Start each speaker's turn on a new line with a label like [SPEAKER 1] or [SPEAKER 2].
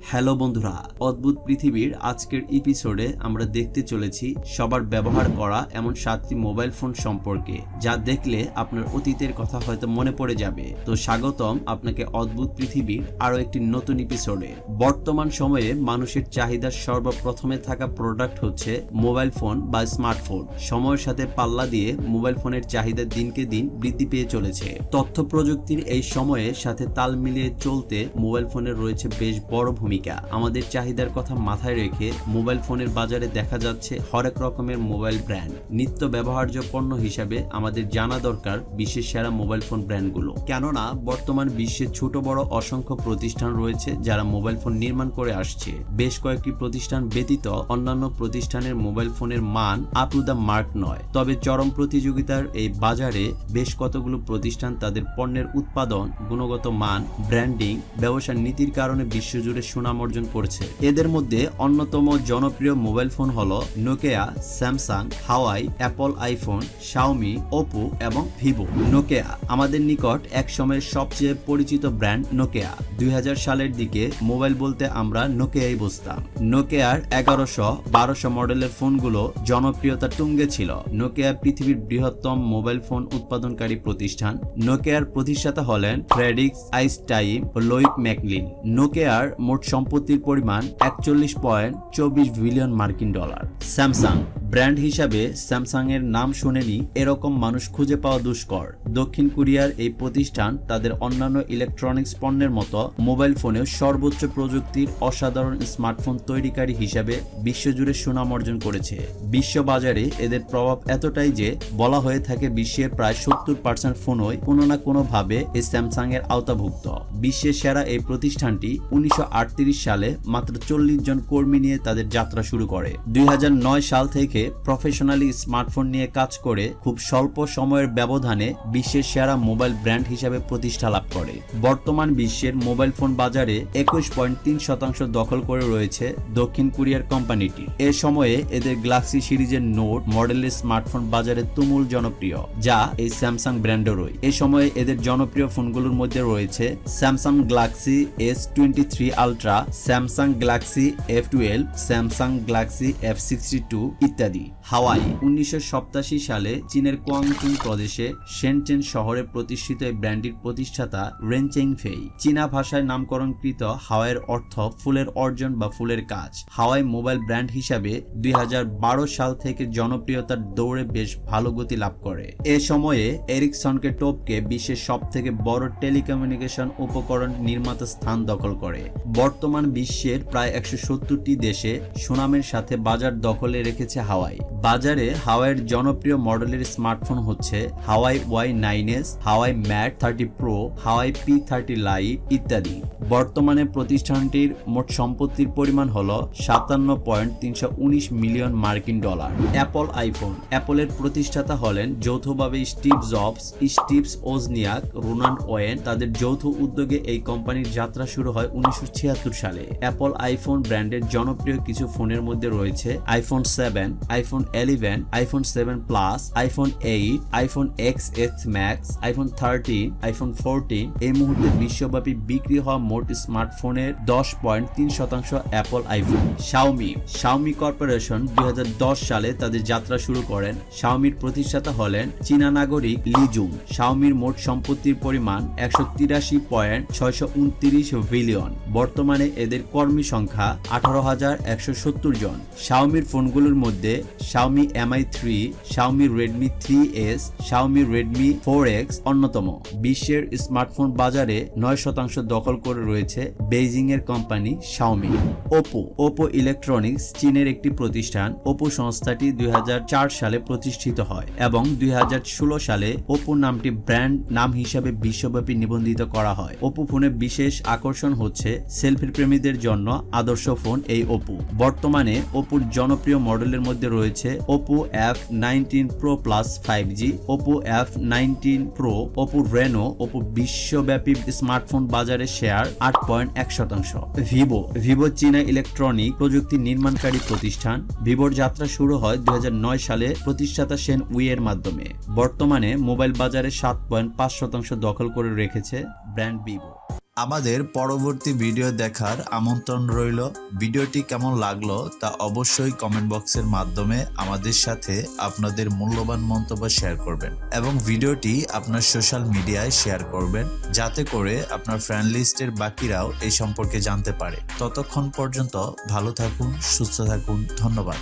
[SPEAKER 1] Hello বন্ধুরা, অদ্ভুত পৃথিবীর আজকের এপিসোডে আমরা দেখতে চলেছি সবার ব্যবহার করা এমন 7টি মোবাইল ফোন সম্পর্কে, যা দেখলে আপনার অতীতের কথা হয়তো মনে পড়ে যাবে। তো স্বাগতম আপনাকে অদ্ভুত পৃথিবীর আরো একটি নতুন এপিসোডে। বর্তমান সময়ে মানুষের চাহিদার সর্বপ্রথমে থাকা প্রোডাক্ট হচ্ছে মোবাইল ফোন বা স্মার্টফোন। সময়ের সাথে পাল্লা দিয়ে মোবাইল ফোনের চাহিদা দিনকে দিন বৃদ্ধি পেয়ে চলেছে। তথ্য প্রযুক্তির এই সময়ের সাথে তাল মিলিয়ে চলতে মোবাইল ফোনের রয়েছে বেশ বড় ভূমিকা। আমাদের চাহিদার কথা মাথায় রেখে মোবাইল ফোনের বাজারে দেখা যাচ্ছে হরেক রকমের মোবাইল ব্র্যান্ড। নিত্য ব্যবহার্য পণ্য হিসাবে আমাদের জানা দরকার বিশ্বের সেরা মোবাইল ফোন ব্র্যান্ডগুলো, কেননা বর্তমান বিশ্বে ছোট বড় অসংখ্য প্রতিষ্ঠান রয়েছে যারা মোবাইল ফোন নির্মাণ করে আসছে। বেশ কয়েকটি প্রতিষ্ঠান ব্যতীত অন্যান্য প্রতিষ্ঠানের মোবাইল ফোনের মান আপ টু দ্য মার্ক নয়। তবে চরম প্রতিযোগিতার এই বাজারে বেশ কতগুলো প্রতিষ্ঠান তাদের পণ্যের উৎপাদন, গুণগত মান, ব্র্যান্ডিং, ব্যবসার নীতির কারণে বিশ্বজুড়ে সুনাম অর্জন করছে। এদের মধ্যে অন্যতম জনপ্রিয় মোবাইল ফোন হলো নোকিয়া, স্যামসাং, হাওয়াই, অ্যাপল আইফোন, শাওমি, ওপো এবং ভিভো। নোকিয়া আমাদের নিকট এক সময়ের সবচেয়ে পরিচিত ব্র্যান্ড। নোকিয়া 2000 সালের দিকে মোবাইল বলতে আমরা নোকিয়াই বুঝতাম। নোকিয়ার 1100-1200 মডেলের ফোনগুলো জনপ্রিয়তা তুঙ্গে ছিল। নোকিয়া পৃথিবীর বৃহত্তম মোবাইল ফোন উৎপাদনকারী প্রতিষ্ঠান। নোকিয়ার প্রতিষ্ঠাতা হলেন ফ্রেডরিক আইনস্টাইন ও লোইক ম্যাকলিন। নোকিয়ার মোট সম্পত্তির পরিমাণ 41.24 বিলিয়ন মার্কিন ডলার। স্যামসাং ব্র্যান্ড হিসাবে স্যামসাং এর নাম শুনেনি এরকম মানুষ খুঁজে পাওয়া দুষ্কর। দক্ষিণ কোরিয়ার এই প্রতিষ্ঠান তাদের অন্যান্য ইলেকট্রনিক্স পণ্যের মতো মোবাইল ফোনেও সর্বোচ্চ প্রযুক্তির অসাধারণ স্মার্টফোন তৈরিকারী হিসাবে বিশ্বজুড়ে সুনাম অর্জন করেছে। বিশ্ববাজারে এদের প্রভাব এতটাই যে বলা হয়ে থাকে বিশ্বের প্রায় 70% ফোনই কোনো না কোনো ভাবে এই স্যামসাং এর আওতাভুক্ত। বিশ্বের সেরা এই প্রতিষ্ঠানটি 1938 সালে মাত্র 40 জন কর্মী নিয়ে তাদের যাত্রা শুরু করে। 2009 সাল থেকে প্রফেশনালি স্মার্টফোন নিয়ে কাজ করে খুব স্বল্প সময়ের ব্যবধানে বিশ্বের সেরা মোবাইল ব্র্যান্ড হিসেবে প্রতিষ্ঠা লাভ করে। বর্তমান বিশ্বের মোবাইল ফোন বাজারে 21.3% দখল করে রয়েছে দক্ষিণ কোরিয়ার কোম্পানিটি। এ সময়ে এদের গ্যালাক্সি সিরিজের নোট মডেলের স্মার্টফোন বাজারে তুমুল জনপ্রিয়, যা এই স্যামসাং ব্র্যান্ডেরই। এ সময়ে এদের জনপ্রিয় ফোনগুলোর মধ্যে রয়েছে Samsung Galaxy S23 ultra, Samsung Galaxy F12, Samsung Galaxy F62 ইত্যাদি। হাওয়াই 1987 সালে চীনের কোয়াংতুং প্রদেশে শেনচেন শহরে প্রতিষ্ঠিত এই ব্র্যান্ডটির প্রতিষ্ঠাতা রেন চেংফেই। চীনা ভাষায় নামকরণকৃত হাওয়াইয়ের অর্থ ফুলের অর্জন বা ফুলের কাজ। হাওয়াই মোবাইল ব্র্যান্ড হিসাবে 2012 সাল থেকে জনপ্রিয়তার দৌড়ে বেশ ভালো গতি লাভ করে। এ সময়ে এরিকসনকে টপকে বিশ্বের সব থেকে বড় টেলিকমিউনিকেশন উপকরণ নির্মাতা স্থান দখল করে। বর্তমান বিশ্বের প্রায় 170টি দেশে সুনামের সাথে বাজার দখলে রেখেছে হাওয়াই। বাজারে হাওয়াইয়ের জনপ্রিয় মডেলের স্মার্টফোন হচ্ছে হাওয়াই Y9s, হাওয়াই ম্যাট 30 প্রো, হাওয়াই P30 লাইট ইত্যাদি। বর্তমানে প্রতিষ্ঠানটির মোট সম্পত্তির পরিমাণ হল 57.319 মিলিয়ন মার্কিন ডলার। অ্যাপল আইফোন অ্যাপলের প্রতিষ্ঠাতা হলেন যৌথভাবে Steve jobs, Steve Wozniak, Ronald Wayne. তাদের যৌথ উদ্যোগে এই কোম্পানির যাত্রা শুরু হয় 1976 সালে। অ্যাপল আইফোন ব্র্যান্ডের জনপ্রিয় কিছু ফোনের মধ্যে রয়েছে iPhone 7, iPhone 11, iPhone 7 plus, iPhone 8, iPhone XS max, iPhone 13, iPhone 14। এই মুহূর্তে বিশ্বব্যাপী বিক্রি হওয়া মোট স্মার্টফোনের 10.3% অ্যাপল আইফোন। শাওমি কর্পোরেশন 2010 সালে তাদের যাত্রা শুরু করেন। শাওমির প্রতিষ্ঠাতা হলেন চীনা নাগরিক লি জুং। শাওমির মোট সম্পত্তির পরিমাণ 183.629 বিলিয়ন। বর্তমানে এদের কর্মী সংখ্যা 18,170 জন। শাওমির ফোনগুলোর মধ্যে Xiaomi Mi 3, Xiaomi Redmi 3S, Xiaomi Redmi 4X অন্যতম। বিশ্বের স্মার্টফোন বাজারে 9% দখল করে রয়েছে বেইজিং এর কোম্পানি শাওমি। ওপো ইলেকট্রনিক্স চীনের একটি প্রতিষ্ঠান। ওপো সংস্থাটি 2004 সালে প্রতিষ্ঠিত হয় এবং 2016 সালে ওপো নামটি ব্র্যান্ড নাম হিসাবে বিশ্বব্যাপী নিবন্ধিত করা হয়। ওপো ফোনের বিশেষ আকর্ষণ হচ্ছে সেলফি প্রেমীদের জন্য আদর্শ ফোন এই ওপো। বর্তমানে ওপোর জনপ্রিয় মডেলের মধ্যে রয়েছে Oppo F19 Pro Plus 5G, Oppo F19 Pro, Oppo Reno. Oppo বিশ্বব্যাপী স্মার্টফোন বাজারে শেয়ার 8.1%। ভিভো চীনা ইলেকট্রনিক প্রযুক্তি নির্মাণকারী প্রতিষ্ঠান। ভিভোর যাত্রা শুরু হয় 2009 সালে প্রতিষ্ঠাতা শেন উই এর মাধ্যমে। বর্তমানে মোবাইল বাজারে 7.5% দখল করে রেখেছে ব্র্যান্ড ভিভো।
[SPEAKER 2] আমাদের পরবর্তী ভিডিও দেখার আমন্ত্রণ রইল। ভিডিওটি কেমন লাগলো তা অবশ্যই কমেন্ট বক্সের মাধ্যমে আমাদের সাথে আপনাদের মূল্যবান মন্তব্য শেয়ার করবেন এবং ভিডিওটি আপনার সোশ্যাল মিডিয়ায় শেয়ার করবেন, যাতে করে আপনার ফ্রেন্ড লিস্টের বাকিরাও এই সম্পর্কে জানতে পারে। ততক্ষণ পর্যন্ত ভালো থাকুন, সুস্থ থাকুন, ধন্যবাদ।